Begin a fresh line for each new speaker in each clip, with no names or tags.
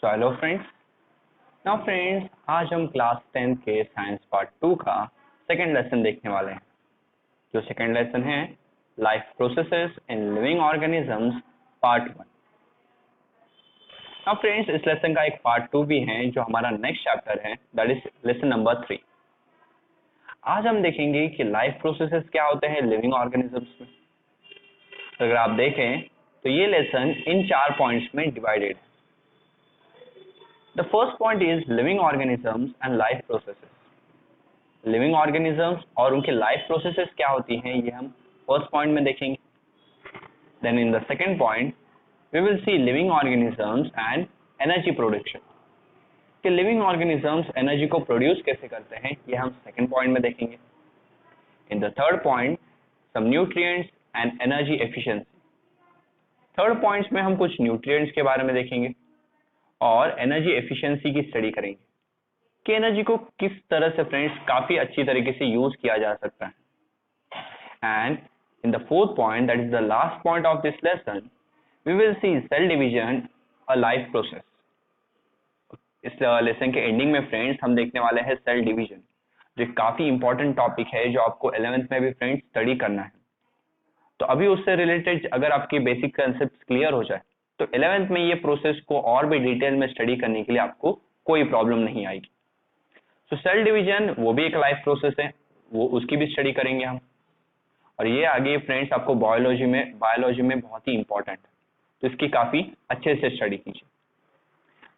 Hello friends. Now friends, आज हम class 10 के साइंस पार्ट 2 का सेकंड लेसन देखने वाले हैं। जो सेकंड लेसन है life processes in living organisms part 1। Now friends, इस लेसन का एक पार्ट 2 भी है जो हमारा नेक्स्ट चैप्टर है, दैट इज लेसन नंबर 3। आज हम देखेंगे कि लाइफ प्रोसेसेस क्या होते हैं लिविंग ऑर्गेनिजम्स में। तो अगर आप देखें तो ये लेसन इन 4 पॉइंट्स में डिवाइडेड है। The first point is living organisms and life processes. Living organisms और उनके लाइफ प्रोसेसेस क्या होती हैं ये हम फर्स्ट पॉइंट में देखेंगे। Then in the second point we will see living organisms and energy production. कि लिविंग ऑर्गेनिजम्स एनर्जी को प्रोड्यूस कैसे करते हैं ये हम सेकंड पॉइंट में देखेंगे। In the third point some nutrients and energy efficiency. Third points में हम कुछ न्यूट्रिएंट्स के बारे में देखेंगे और एनर्जी एफिशिएंसी की स्टडी करेंगे कि एनर्जी को किस तरह से फ्रेंड्स काफी अच्छी तरीके से यूज किया जा सकता है। And in the fourth point, that is the last point of this lesson, we will see cell division a life process. इस लेसन के एंडिंग में फ्रेंड्स हम देखने वाले हैं सेल डिवीजन, जो काफी इंपॉर्टेंट टॉपिक है जो आपको 11th में भी फ्रेंड्स स्टडी करना है। तो अभी उससे रिलेटेड अगर आपके बेसिक कंसेप्ट क्लियर हो जाए तो 11th में ये प्रोसेस को और भी डिटेल में स्टडी करने के लिए आपको कोई प्रॉब्लम नहीं आएगी। तो सेल डिवीजन वो भी एक लाइफ प्रोसेस है, वो उसकी भी स्टडी करेंगे हम। और ये आगे फ्रेंड्स आपको बायोलॉजी में बहुत ही इंपॉर्टेंट है, तो इसकी काफी अच्छे से स्टडी कीजिए।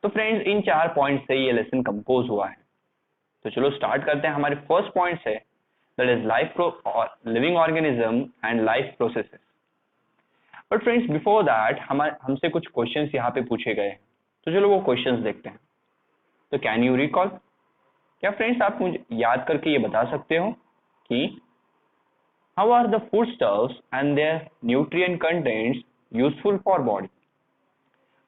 तो फ्रेंड्स इन 4 पॉइंट से ये लेसन कंपोज हुआ है। तो चलो स्टार्ट करते हैं। हमारे फर्स्ट पॉइंट से, that is living organism and life processes. But friends before that हमसे कुछ क्वेश्चंस यहाँ पे पूछे गए हैं, तो चलो वो क्वेश्चंस देखते हैं। तो कैन यू रिकॉल, क्या फ्रेंड्स आप मुझे याद करके ये बता सकते हो कि how are the food stuffs and their nutrient contents useful for body.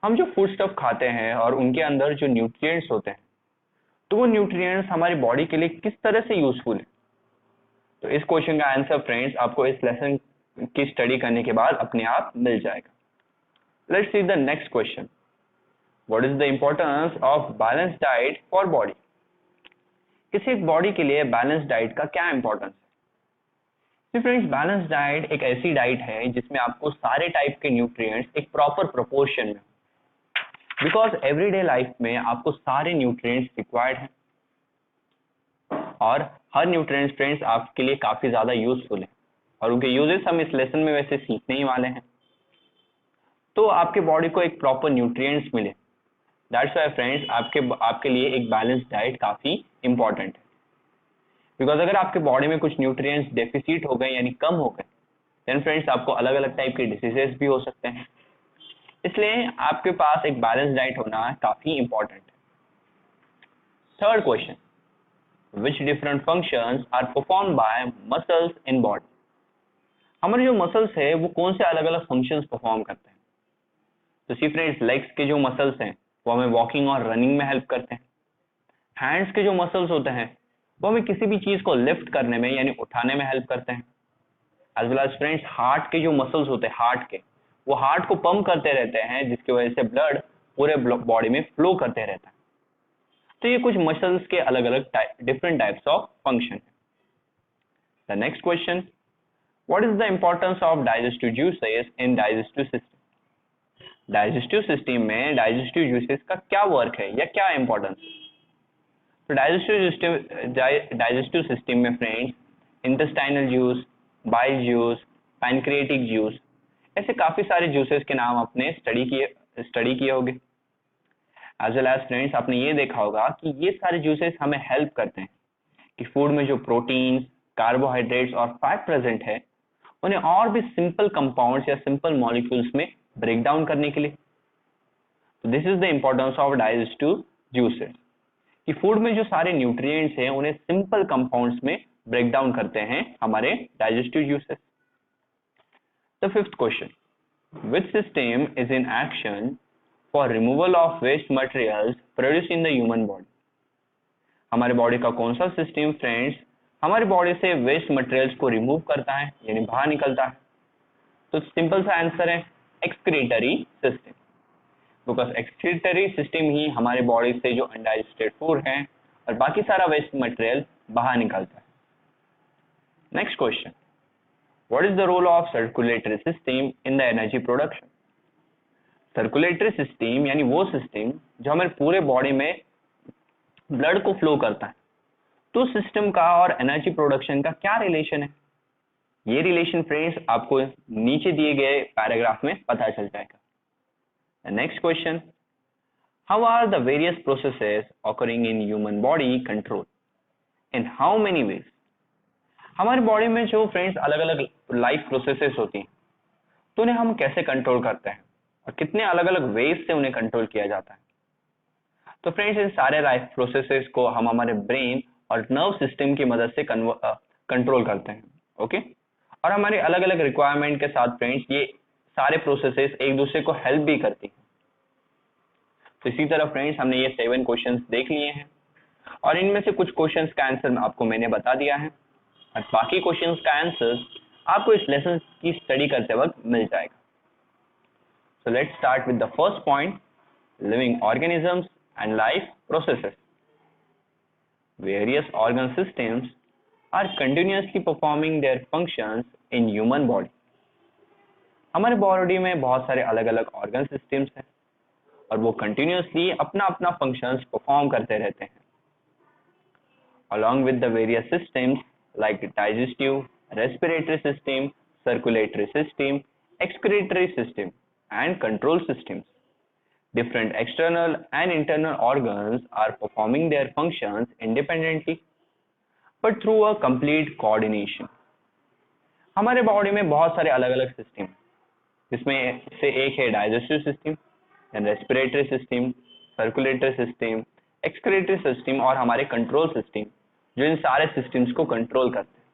हम जो फूड स्टफ खाते हैं और उनके अंदर जो न्यूट्रिएंट्स होते हैं, तो वो न्यूट्रिएंट्स हमारी बॉडी के लिए किस तरह से यूजफुल है। तो इस क्वेश्चन का आंसर फ्रेंड्स आपको इस लेसन की स्टडी करने के बाद अपने आप मिल जाएगा। Let's see the next question, what is the importance of balance diet for body. किसी एक बॉडी के लिए बैलेंस डाइट का क्या इंपॉर्टेंस है। फ्रेंड्स बैलेंस डाइट एक ऐसी डाइट है जिसमें आपको सारे टाइप के न्यूट्रिएंट्स एक प्रॉपर प्रोपोर्शन में, बिकॉज एवरीडे लाइफ में आपको सारे न्यूट्रिएंट्स रिक्वायर्ड हैं और हर न्यूट्रिएंट्स फ्रेंड्स आपके लिए काफी ज्यादा यूजफुल है और उनके यूजेस हम इस लेसन में वैसे सीखने ही वाले हैं। तो आपके बॉडी को एक प्रॉपर न्यूट्रिएंट्स मिले, दैट्स व्हाई फ्रेंड्स आपके लिए एक बैलेंस डाइट काफी इंपॉर्टेंट है। बिकॉज अगर आपके बॉडी में कुछ न्यूट्रिएंट्स डेफिसिट हो गए यानी कम हो गए, देन फ्रेंड्स आपको अलग अलग टाइप के डिसीजेस भी हो सकते हैं। इसलिए आपके पास एक बैलेंस डाइट होना काफी इंपॉर्टेंट है। Third question, which different functions are performed by muscles in body. हमारे जो मसल्स है वो कौन से अलग अलग फंक्शंस परफॉर्म करते हैं। तो सी फ्रेंड्स, लेग्स के जो मसल्स हैं वो हमें वॉकिंग और रनिंग में हेल्प करते हैं। हैंड्स के जो मसल्स होते हैं वो हमें किसी भी चीज को लिफ्ट करने में यानी उठाने में हेल्प करते हैं। As well as friends heart के जो मसल्स होते हैं वो हार्ट को पंप करते रहते हैं, जिसकी वजह से ब्लड पूरे बॉडी में फ्लो करते रहता है। तो ये कुछ मसल्स के अलग अलग डिफरेंट टाइप्स ऑफ फंक्शन है। The next question, what is the importance of digestive juices in digestive system. Digestive system में डाइजेस्टिव जूसेस का क्या वर्क है या क्या इंपॉर्टेंस है। तो डाइजेस्टिव सिस्टम में friends intestinal juice, bile juice, pancreatic juice, ऐसे काफी सारे जूसेस के नाम आपने स्टडी किए होंगे। एज वेल एज फ्रेंड्स आपने ये देखा होगा कि ये सारे जूसेस हमें हेल्प करते हैं कि फूड में जो प्रोटीन्स, कार्बोहाइड्रेट्स और फैट प्रेजेंट है उन्हें और भी सिंपल कंपाउंड्स या सिंपल मॉलिक्यूल्स में ब्रेक डाउन करने के लिए। This is the importance of digestive juices कि फूड में जो सारे न्यूट्रिएंट्स हैं उन्हें सिंपल कंपाउंड्स में ब्रेक डाउन करते हैं हमारे digestive juices. The fifth question, which system is in action for removal of waste materials produce in the human body. हमारे बॉडी का कौन सा सिस्टम फ्रेंड्स हमारी बॉडी से वेस्ट मटेरियल्स को रिमूव करता है यानी बाहर निकलता है। तो सिंपल सा आंसर है excretory system. Because excretory system ही हमारे बॉडी से जो अनडाइजेस्टेड फूड है और बाकी सारा वेस्ट मटेरियल बाहर निकलता है। Next question, what is the role of circulatory system in the energy production? Circulatory system यानी वो सिस्टम जो हमारे पूरे बॉडी में ब्लड को फ्लो करता है, तो सिस्टम का और एनर्जी प्रोडक्शन का क्या रिलेशन है? ये रिलेशन फ्रेंड्स आपको नीचे दिए गए पैराग्राफ में पता चल जाएगा। Next question, how are the various processes occurring in human body control in how many ways? हमारे बॉडी में जो फ्रेंड्स अलग अलग लाइफ प्रोसेसेस होती हैं, तो उन्हें हम कैसे कंट्रोल करते हैं और कितने अलग अलग वेज से उन्हें कंट्रोल किया जाता है? तो फ्रेंड्स इन सारे लाइफ प्रोसेसेस को हम हमारे ब्रेन और नर्व सिस्टम की मदद से कंट्रोल करते हैं। ओके, और हमारे अलग अलग रिक्वायरमेंट के साथ फ्रेंड्स ये सारे प्रोसेसेस एक दूसरे को हेल्प भी करती हैं। तो इसी तरह फ्रेंड्स हमने ये 7 क्वेश्चंस देख लिए हैं और इनमें से कुछ क्वेश्चंस का आंसर आपको मैंने बता दिया है और बाकी क्वेश्चंस का आंसर आपको इस लेसन की स्टडी करते वक्त मिल जाएगा। So let's start with the first point, living organisms and life processes. Various organ systems are continuously performing their functions in human body. हमारे बॉडी में बहुत सारे अलग अलग ऑर्गन सिस्टम्स हैं और वो कंटिन्यूसली अपना अपना फंक्शंस परफॉर्म करते रहते हैं। Along with the various systems like digestive, respiratory system, circulatory system, excretory system and control systems, different external and internal organs are performing their functions independently but through a complete coordination. हमारे body में बहुत सारे अलग अलग system, जिसमें से एक है digestive system, respiratory system, circulatory system, excretory system और हमारे कंट्रोल सिस्टम, जो इन सारे सिस्टम्स को कंट्रोल करते हैं।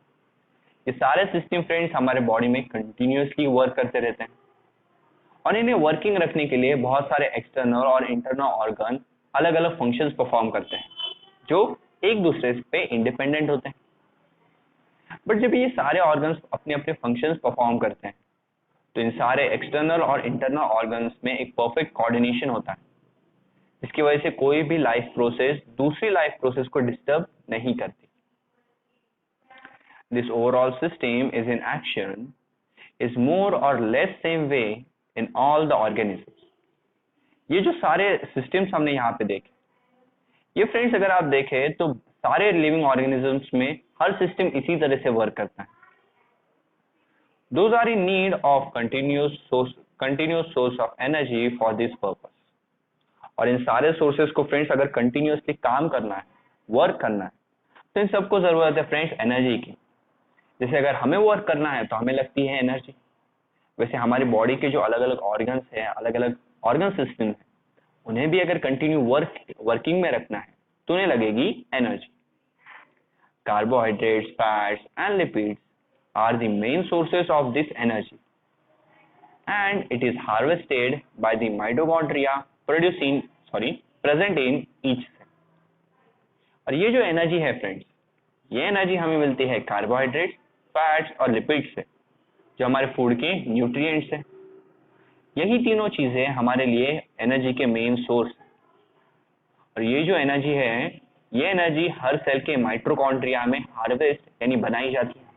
ये सारे सिस्टम फ्रेंड्स हमारे बॉडी में कंटिन्यूसली वर्क करते रहते हैं और इन्हें वर्किंग रखने के लिए बहुत सारे एक्सटर्नल और इंटरनल ऑर्गन अलग अलग फंक्शंस परफॉर्म करते हैं जो एक दूसरे पे इंडिपेंडेंट होते हैं। बट जब ये सारे ऑर्गन्स अपने अपने फंक्शंस परफॉर्म करते हैं तो इन सारे एक्सटर्नल और इंटरनल ऑर्गन्स में एक परफेक्ट कोऑर्डिनेशन होता है, जिसकी वजह से कोई भी लाइफ प्रोसेस दूसरी लाइफ प्रोसेस को डिस्टर्ब नहीं करती। This overall system is in action is more और less same way in all the organisms. ये जो सारे सिस्टम्स हमने यहाँ पे देखे, ये फ्रेंड्स अगर आप देखें तो सारे लिविंग ऑर्गेनिजम्स में हर सिस्टम इसी तरह से वर्क करता है। Those are in need of continuous source of energy for this purpose. और इन सारे सोर्सेस को फ्रेंड्स अगर कंटिन्यूसली काम करना है, वर्क करना है, तो इन सबको जरूरत है फ्रेंड्स एनर्जी की। जैसे अगर हमें वर्क करना है तो हमें लगती है एनर्जी, वैसे हमारी बॉडी के जो अलग अलग ऑर्गन्स हैं, अलग अलग ऑर्गन सिस्टम है, उन्हें भी अगर कंटिन्यू वर्किंग में रखना है तो उन्हें लगेगी energy. Carbohydrates, fats and lipids are the main sources of this energy and it is harvested by the mitochondria present in each cell. और ये जो एनर्जी है फ्रेंड्स, ये एनर्जी हमें मिलती है कार्बोहाइड्रेट्स, फैट्स और लिपिड्स से, जो हमारे फूड के न्यूट्रिएंट्स हैं। यही तीनों चीजें हमारे लिए एनर्जी के मेन सोर्स हैं। और ये जो एनर्जी है, ये एनर्जी हर सेल के माइटोकॉन्ड्रिया में हार्वेस्ट यानी बनाई जाती है।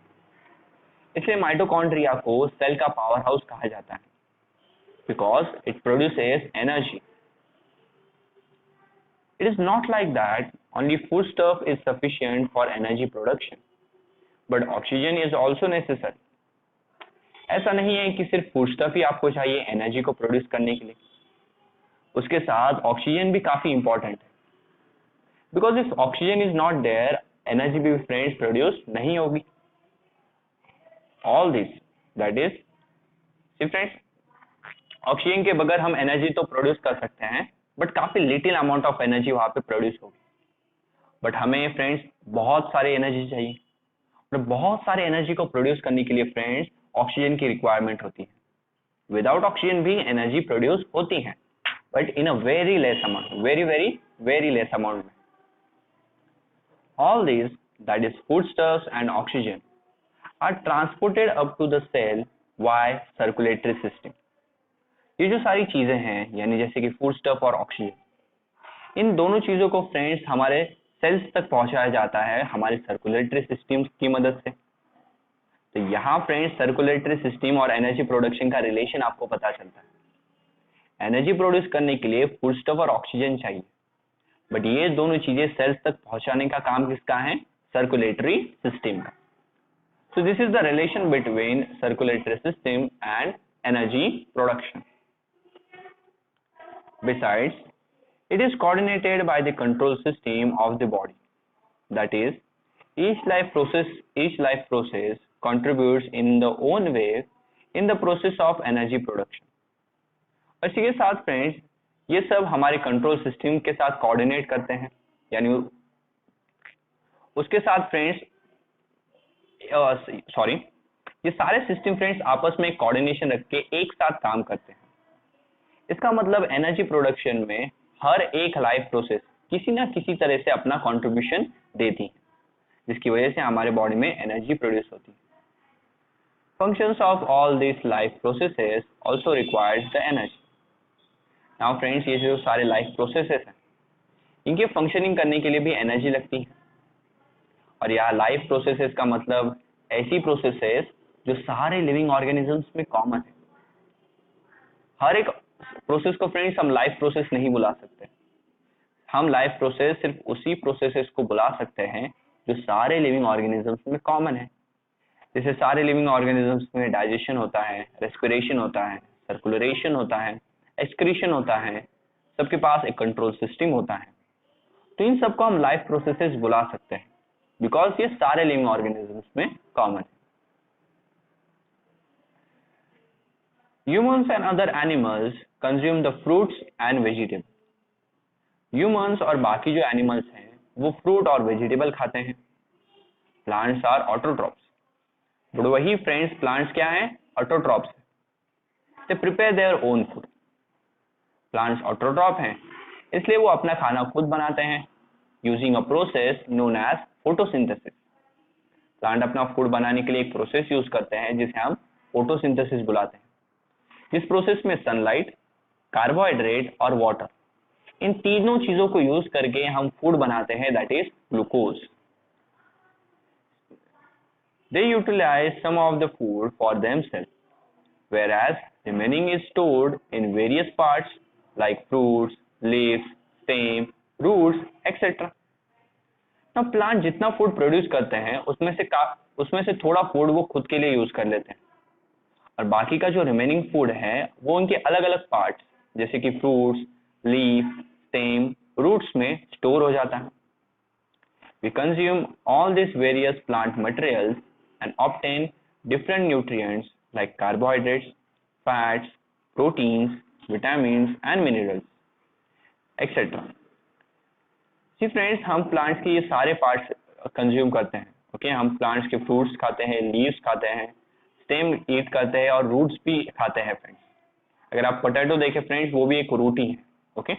इसलिए माइटोकॉन्ड्रिया को सेल का पावर हाउस कहा जाता है, because it produces energy. It is not like that only food stuff is sufficient for energy production, but oxygen is also necessary. ऐसा नहीं है कि सिर्फ फूड स्टफ ही आपको चाहिए एनर्जी को प्रोड्यूस करने के लिए, उसके साथ ऑक्सीजन भी काफी इंपॉर्टेंट है। Because if oxygen is not there, energy भी फ्रेंड्स प्रोड्यूस नहीं होगी। All this that is friends, oxygen के बगैर हम एनर्जी तो प्रोड्यूस कर सकते हैं, बट काफी लिटिल अमाउंट ऑफ एनर्जी वहां पे प्रोड्यूस होगी। बट हमें फ्रेंड्स बहुत सारे एनर्जी चाहिए, और बहुत सारे एनर्जी को प्रोड्यूस करने के लिए फ्रेंड्स ऑक्सीजन की रिक्वायरमेंट होती है। विदाउट ऑक्सीजन भी एनर्जी प्रोड्यूस होती है, but in a very less amount, very less amount में। All this that is foodstuffs and oxygen are transported up to the cell via circulatory system. ये जो सारी चीजें हैं यानी जैसे कि फूड स्टफ और ऑक्सीजन, इन दोनों चीजों को फ्रेंड्स हमारे सेल्स तक पहुंचाया जाता है हमारे सर्कुलेटरी सिस्टम की मदद से। तो यहाँ फ्रेंड्स सर्कुलेटरी सिस्टम और एनर्जी प्रोडक्शन का रिलेशन आपको पता चलता है। एनर्जी प्रोड्यूस करने के लिए फूड स्टफ और ऑक्सीजन चाहिए, बट ये दोनों चीजें सेल्स तक पहुंचाने का काम किसका है? सर्कुलेटरी सिस्टम का। So this is the relation between circulatory system and energy production. Besides, it is coordinated by the control system of the body. That is, each life process contributes in the own way in the process of energy production. और इसी के साथ friends ये सब हमारे control system के साथ coordinate करते हैं, यानी उसके साथ फ्रेंड्स ये सारे सिस्टम फ्रेंड्स आपस में कोऑर्डिनेशन रख के एक साथ काम करते हैं। इसका मतलब एनर्जी प्रोडक्शन में हर एक लाइफ प्रोसेस किसी ना किसी तरह से अपना कंट्रीब्यूशन देती है, जिसकी वजह से हमारे बॉडी में एनर्जी प्रोड्यूस होती है। Functions of all this life processes also requires the energy. Now friends ये जो सारे लाइफ प्रोसेसेस हैं इनके फंक्शनिंग करने के लिए भी एनर्जी लगती है। और यह लाइफ प्रोसेसेस का मतलब ऐसी प्रोसेसेस जो सारे लिविंग ऑर्गेनिजम्स में कॉमन है। हर एक प्रोसेस को फ्रेंड्स हम लाइफ प्रोसेस नहीं बुला सकते। हम लाइफ प्रोसेस सिर्फ उसी प्रोसेसेस को बुला सकते हैं जो सारे लिविंग ऑर्गेनिजम्स में कॉमन है। जैसे सारे लिविंग ऑर्गेनिजम्स में डाइजेशन होता है, रेस्पिरेशन होता है, सर्कुलेशन होता है, एक्सक्रीशन होता है, सबके पास एक कंट्रोल सिस्टम होता है। तो इन सबको हम लाइफ प्रोसेसेस बुला सकते हैं बिकॉज ये सारे लिविंग ऑर्गेनिजम्स में कॉमन है। Humans and other animals consume the fruits and vegetables. Humans और बाकी जो एनिमल्स हैं वो फ्रूट और वेजिटेबल खाते हैं। Plants are autotrophs. बट वही फ्रेंड्स प्लांट्स क्या हैं? Autotrophs. They prepare their own food. Plants autotroph हैं इसलिए वो अपना खाना खुद बनाते हैं using a process known as photosynthesis. Plant अपना फूड बनाने के लिए एक प्रोसेस यूज करते हैं जिसे हम फोटोसिंथेसिस बुलाते हैं। इस प्रोसेस में सनलाइट, कार्बोहाइड्रेट और वाटर, इन तीनों चीजों को यूज करके हम फूड बनाते हैं, that is glucose. They utilize some of the food for themself, whereas remaining is stored in various parts like fruits, leaves, stem, roots, etc. now plant जितना फूड प्रोड्यूस करते हैं उसमें से थोड़ा फूड वो खुद के लिए यूज कर लेते हैं और बाकी का जो रिमेनिंग फूड है वो उनके अलग अलग पार्ट्स जैसे कि फ्रूट्स, लीफ, स्टेम, रूट्स में स्टोर हो जाता है। We consume all these various plant materials and obtain different nutrients like carbohydrates, fats, proteins, vitamins and minerals, etc. See friends, हम plants के ये सारे parts consume करते हैं। ओके हम प्लांट्स के फ्रूट्स खाते हैं, लीव्स खाते हैं, स्टेम ईट करते हैं और रूट्स भी खाते हैं फ्रेंड्स। अगर आप पोटैटो देखें फ्रेंड्स वो भी एक रूट ही है। ओके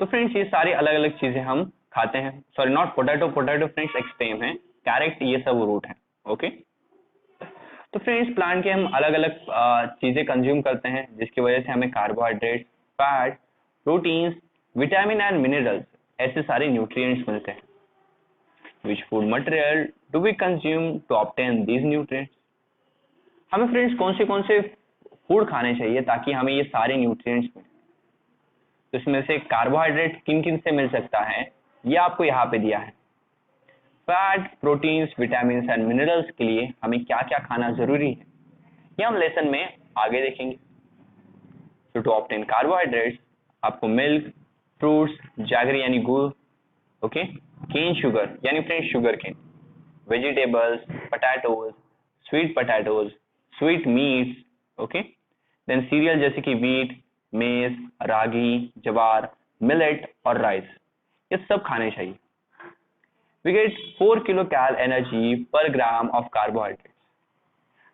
तो फ्रेंड्स ये सारी अलग अलग चीजें हम खाते हैं। Sorry not potato, potato friends एक स्टेम है, कैरेट ये सब रूट है। ओके तो फ्रेंड्स प्लांट के हम अलग अलग चीजें कंज्यूम करते हैं जिसकी वजह से हमें carbohydrate, fat, proteins, vitamin and minerals ऐसे सारे न्यूट्रिएंट्स मिलते हैं। Which food material do we consume to obtain these nutrients? हमें फ्रेंड्स कौन से फूड खाने चाहिए ताकि हमें ये सारे न्यूट्रिएंट्स मिले। तो इसमें से कार्बोहाइड्रेट किन किन से मिल सकता है ये आपको यहाँ पे दिया है। Fat, proteins, vitamin and minerals के लिए हमें क्या क्या खाना जरूरी है ये हम लेसन में आगे देखेंगे। So to obtain carbohydrates आपको मिल्क, फ्रूट्स, जैगरी यानी गुड़, ओके केन शुगर यानी friends sugar cane, vegetables, potatoes, sweet potatoes, sweet meats, okay then cereal जैसे कि व्हीट, मेज, रागी, जवार, मिलेट और राइस ये सब खाने चाहिए। We get 4 kilo cal energy per gram of carbohydrates.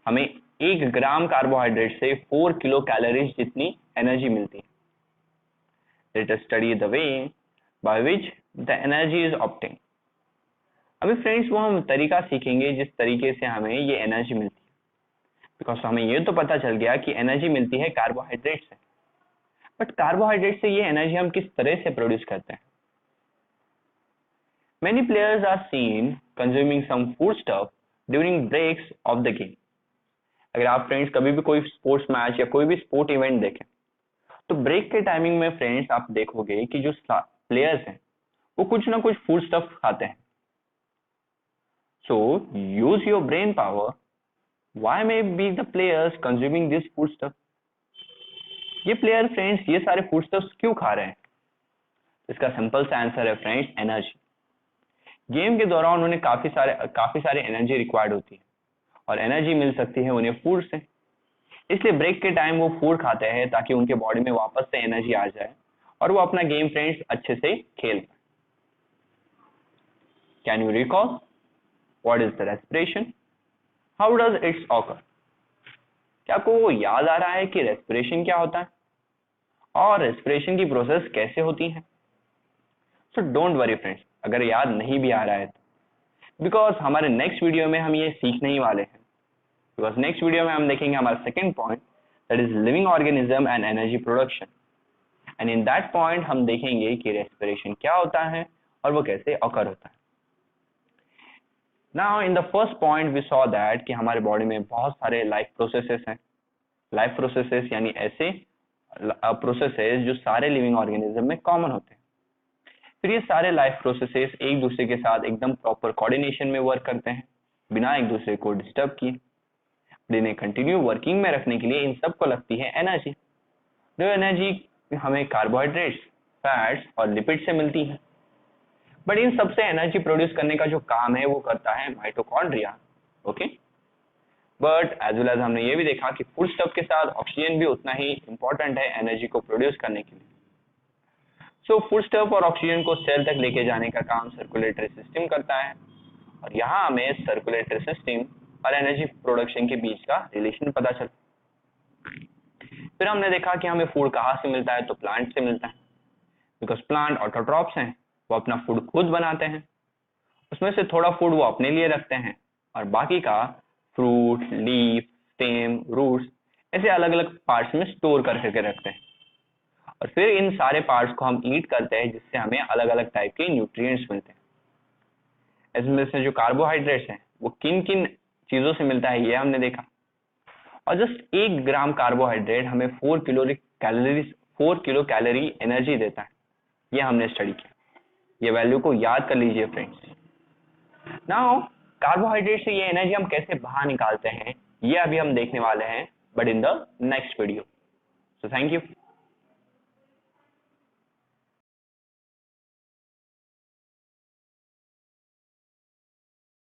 हमें 1 ग्राम कार्बोहाइड्रेट से 4 किलो कैलोरीज जितनी एनर्जी मिलती है। Let us study the way by which the energy is obtain. अभी फ्रेंड्स वो हम तरीका सीखेंगे जिस तरीके से हमें ये एनर्जी मिलती है। बिकॉज हमें ये तो पता चल गया कि एनर्जी मिलती है कार्बोहाइड्रेट से, बट कार्बोहाइड्रेट से ये एनर्जी हम किस तरह से प्रोड्यूस करते हैं? Many players are seen consuming some food stuff during breaks of the game. अगर आप फ्रेंड्स कभी भी कोई स्पोर्ट्स मैच या कोई भी स्पोर्ट इवेंट देखें, तो ब्रेक के टाइमिंग में फ्रेंड्स आप देखोगे कि जो प्लेयर्स हैं वो कुछ ना कुछ फूड स्टफ खाते हैं. So use your brain power. Why may be the players consuming this food stuff? ये प्लेयर फ्रेंड्स ये सारे फूड स्टफ क्यों खा रहे हैं? इसका सिंपल सा आंसर है फ्रेंड्स, एनर्जी. गेम के दौरान उन्हें काफी सारे एनर्जी रिक्वायर्ड होती है और एनर्जी मिल सकती है उन्हें फूड से. इसलिए ब्रेक के टाइम वो फूड खाते हैं ताकि उनके बॉडी में वापस से एनर्जी आ जाए और वो अपना गेम फ्रेंड्स अच्छे से खेल पाए. Can you recall what is the respiration? How does it's occur? क्या आपको याद आ रहा है कि रेस्पिरेशन क्या होता है और रेस्पिरेशन की प्रोसेस कैसे होती है? सो डोंट वरी फ्रेंड्स, अगर याद नहीं भी आ रहा है तो, बिकॉज हमारे नेक्स्ट वीडियो में हम ये सीखने ही वाले हैं. बिकॉज नेक्स्ट वीडियो में हम देखेंगे हमारा second point, that is living organism and energy production. And in that point हम देखेंगे कि रेस्पिरेशन क्या होता है और वो कैसे ऑकर होता है. Now in the first point we saw that कि हमारे बॉडी में बहुत सारे लाइफ प्रोसेसेस हैं. लाइफ प्रोसेसेस यानी ऐसे प्रोसेसेस जो सारे लिविंग ऑर्गेनिज्म में कॉमन होते हैं. फिर ये सारे लाइफ प्रोसेसेस एक दूसरे के साथ एकदम प्रॉपर कोऑर्डिनेशन में वर्क करते हैं बिना एक दूसरे को डिस्टर्ब किए. इन्हें कंटिन्यू वर्किंग में रखने के लिए इन सबको लगती है एनर्जी. जो एनर्जी हमें कार्बोहाइड्रेट्स, फैट्स और लिपिड से मिलती है. बट इन सबसे एनर्जी प्रोड्यूस करने का जो काम है वो करता है mitochondria. Okay, but as well as हमने ये भी देखा कि फूड स्टफ के साथ ऑक्सीजन भी उतना ही इंपॉर्टेंट है एनर्जी को प्रोड्यूस करने के लिए. सो फूड स्टफ और ऑक्सीजन को सेल तक लेके जाने का काम सर्कुलेटरी सिस्टम करता है और यहाँ हमें सर्कुलेटरी सिस्टम और एनर्जी प्रोडक्शन के बीच का रिलेशन पता चला. फिर हमने देखा कि हमें फूड कहाँ से मिलता है, तो प्लांट से मिलता है. बिकॉज प्लांट ऑटोट्रॉप्स हैं, वो अपना फूड खुद बनाते हैं. उसमें से थोड़ा फूड वो अपने लिए रखते हैं और बाकी का फ्रूट, लीफ, स्टेम, रूट्स ऐसे अलग अलग पार्ट्स में स्टोर करके रखते हैं. और फिर इन सारे पार्ट्स को हम ईट करते हैं जिससे हमें अलग अलग टाइप के न्यूट्रिएंट्स मिलते हैं. इसमें से जो कार्बोहाइड्रेट्स हैं वो किन किन चीजों से मिलता है ये हमने देखा. और जस्ट 1 ग्राम कार्बोहाइड्रेट हमें 4 किलो कैलोरी एनर्जी देता है. ये हमने स्टडी किया. ये वैल्यू को याद कर लीजिए फ्रेंड्स. नाउ कार्बोहाइड्रेट से ये एनर्जी हम कैसे बाहर निकालते हैं ये अभी हम देखने वाले हैं, but in the next video. So thank you.